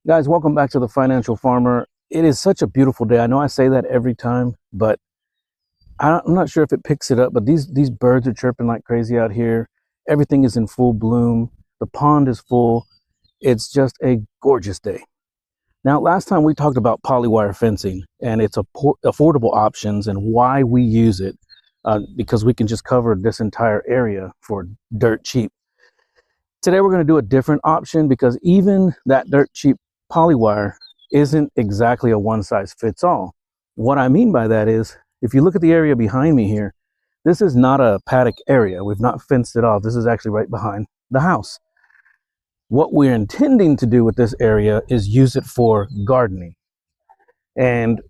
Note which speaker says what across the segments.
Speaker 1: Guys, welcome back to the Financial Farmer. It is such a beautiful day. I know I say that every time, but I'm not sure if it picks it up, but these birds are chirping like crazy out here. Everything is in full bloom. The pond is full. It's just a gorgeous day. Now, last time we talked about polywire fencing and its affordable options and why we use it, because we can just cover this entire area for dirt cheap. Today we're going to do a different option because even that dirt cheap polywire isn't exactly a one-size-fits-all. What I mean by that is, if you look at the area behind me here, this is not a paddock area. We've not fenced it off. This is actually right behind the house. What we're intending to do with this area is use it for gardening. And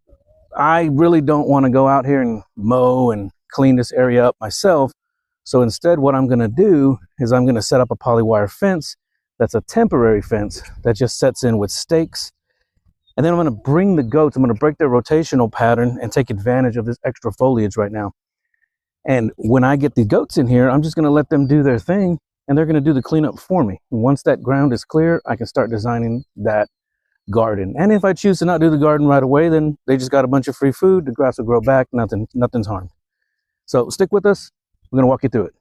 Speaker 1: I really don't want to go out here and mow and clean this area up myself. So instead, what I'm going to do is I'm going to set up a polywire fence that's a temporary fence that just sets in with stakes. And then I'm going to bring the goats, I'm going to break their rotational pattern and take advantage of this extra foliage right now. And when I get the goats in here, I'm just going to let them do their thing and they're going to do the cleanup for me. And once that ground is clear, I can start designing that garden. And if I choose to not do the garden right away, then they just got a bunch of free food. The grass will grow back. Nothing's harmed. So stick with us. We're going to walk you through it.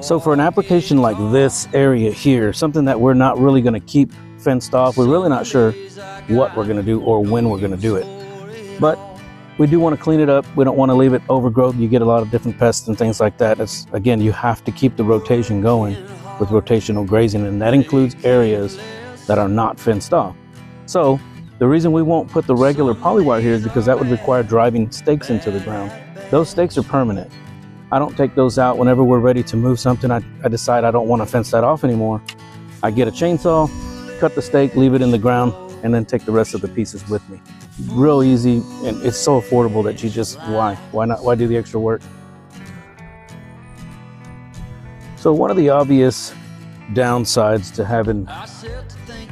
Speaker 1: So for an application like this area here, something that we're not really going to keep fenced off, we're really not sure what we're going to do or when we're going to do it. But we do want to clean it up. We don't want to leave it overgrown. You get a lot of different pests and things like that. Again, you have to keep the rotation going with rotational grazing, and that includes areas that are not fenced off. So the reason we won't put the regular polywire here is because that would require driving stakes into the ground. Those stakes are permanent. I don't take those out whenever we're ready to move something. I decide I don't want to fence that off anymore. I get a chainsaw, cut the stake, leave it in the ground, and then take the rest of the pieces with me. Real easy, and it's so affordable that you just, why do the extra work? So one of the obvious downsides to having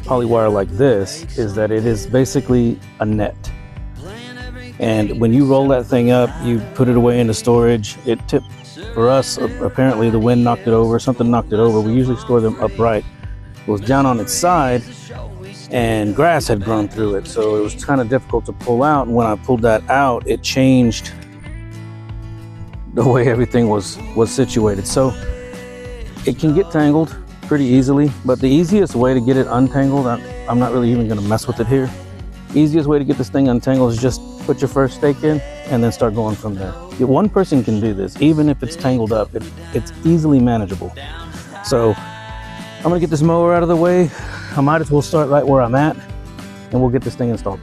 Speaker 1: polywire like this is that it is basically a net. And when you roll that thing up, you put it away into storage. It tipped for us. Apparently the wind knocked it over, something knocked it over. We usually store them upright. It was down on its side and grass had grown through it. So it was kind of difficult to pull out. And when I pulled that out, it changed the way everything was situated. So it can get tangled pretty easily, but the easiest way to get it untangled, I'm not really even going to mess with it here. Easiest way to get this thing untangled is just put your first stake in and then start going from there. One person can do this, even if it's tangled up. It's easily manageable. So I'm gonna get this mower out of the way. I might as well start right where I'm at and we'll get this thing installed.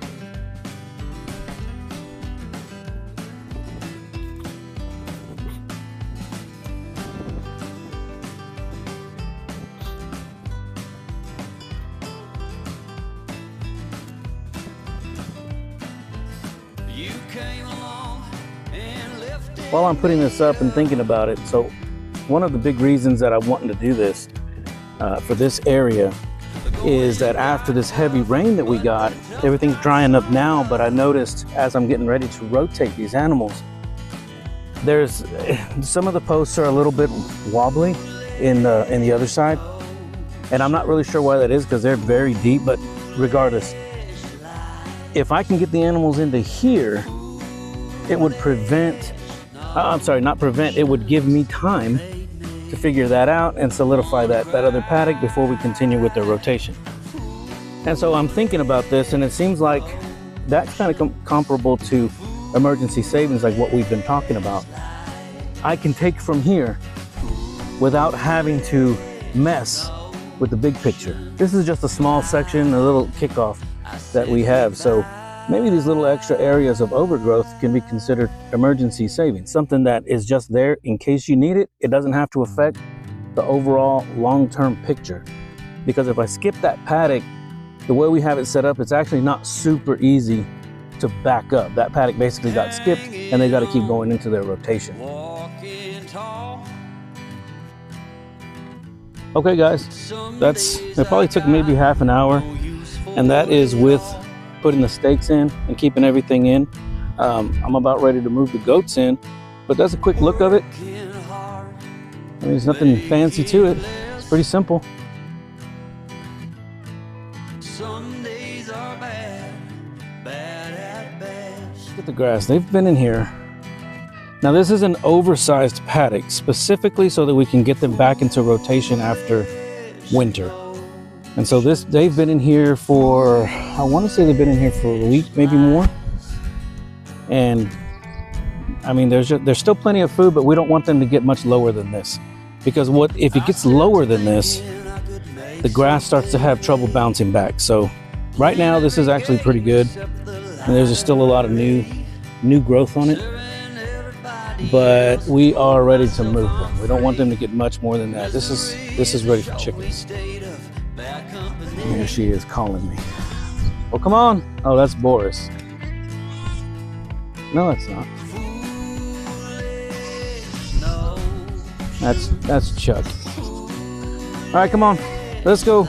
Speaker 1: While I'm putting this up and thinking about it, so one of the big reasons that I wanted to do this for this area is that after this heavy rain that we got, everything's drying up now, but I noticed as I'm getting ready to rotate these animals, there's some of the posts are a little bit wobbly in the other side, and I'm not really sure why that is because they're very deep, but regardless, if I can get the animals into here, it would prevent, it would give me time to figure that out and solidify that other paddock before we continue with the rotation. And so I'm thinking about this, and it seems like that's kind of comparable to emergency savings, like what we've been talking about. I can take from here without having to mess with the big picture. This is just a small section, a little kickoff that we have. So maybe these little extra areas of overgrowth can be considered emergency savings, something that is just there in case you need it. It doesn't have to affect the overall long-term picture. Because if I skip that paddock, the way we have it set up, it's actually not super easy to back up. That paddock basically got skipped and they got to keep going into their rotation. Okay guys, it probably took maybe half an hour, and that is with putting the stakes in and keeping everything in. I'm about ready to move the goats in, but that's a quick look of it. I mean, there's nothing fancy to it. It's pretty simple. Look at the grass. They've been in here. Now this is an oversized paddock specifically so that we can get them back into rotation after winter. And so they've been in here for, I want to say they've been in here for a week, maybe more. And I mean, there's still plenty of food, but we don't want them to get much lower than this. Because if it gets lower than this, the grass starts to have trouble bouncing back. So right now this is actually pretty good. And there's still a lot of new growth on it. But we are ready to move them. We don't want them to get much more than that. This is ready for chickens. Here she is calling me. Oh, come on. Oh, that's Boris. No, it's not. That's Chuck. All right, come on. Let's go.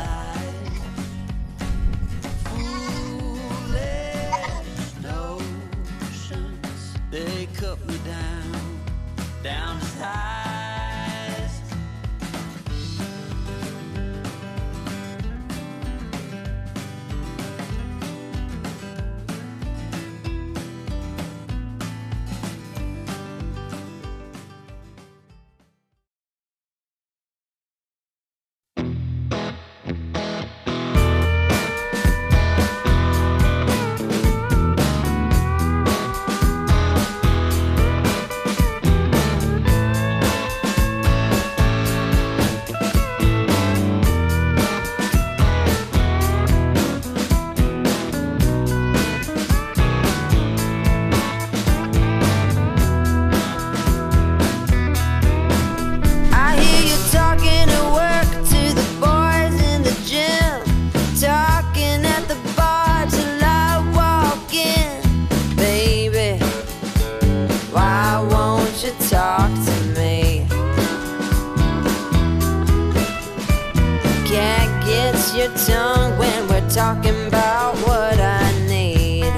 Speaker 1: Your tongue when we're talking about what I need.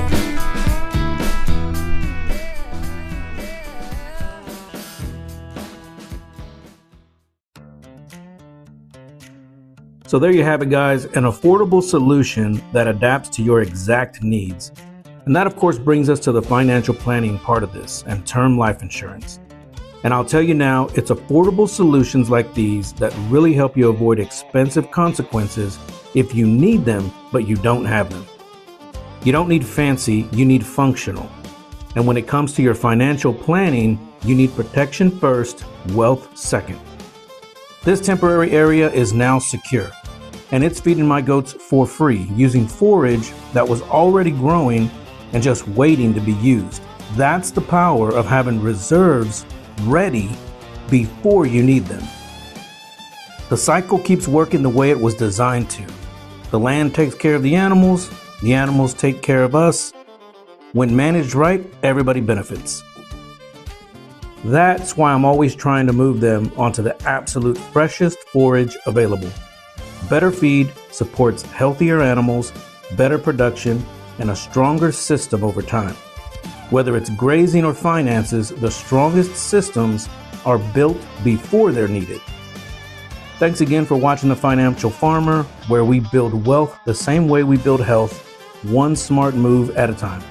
Speaker 2: So there you have it, guys, an affordable solution that adapts to your exact needs. And that of course brings us to the financial planning part of this and term life insurance. And I'll tell you now, it's affordable solutions like these that really help you avoid expensive consequences if you need them, but you don't have them. You don't need fancy, you need functional. And when it comes to your financial planning, you need protection first, wealth second. This temporary area is now secure, and it's feeding my goats for free using forage that was already growing and just waiting to be used. That's the power of having reserves ready before you need them. The cycle keeps working the way it was designed to. The land takes care of the animals take care of us. When managed right, everybody benefits. That's why I'm always trying to move them onto the absolute freshest forage available. Better feed supports healthier animals, better production, and a stronger system over time. Whether it's grazing or finances, the strongest systems are built before they're needed. Thanks again for watching The Financial Farmer, where we build wealth the same way we build health, one smart move at a time.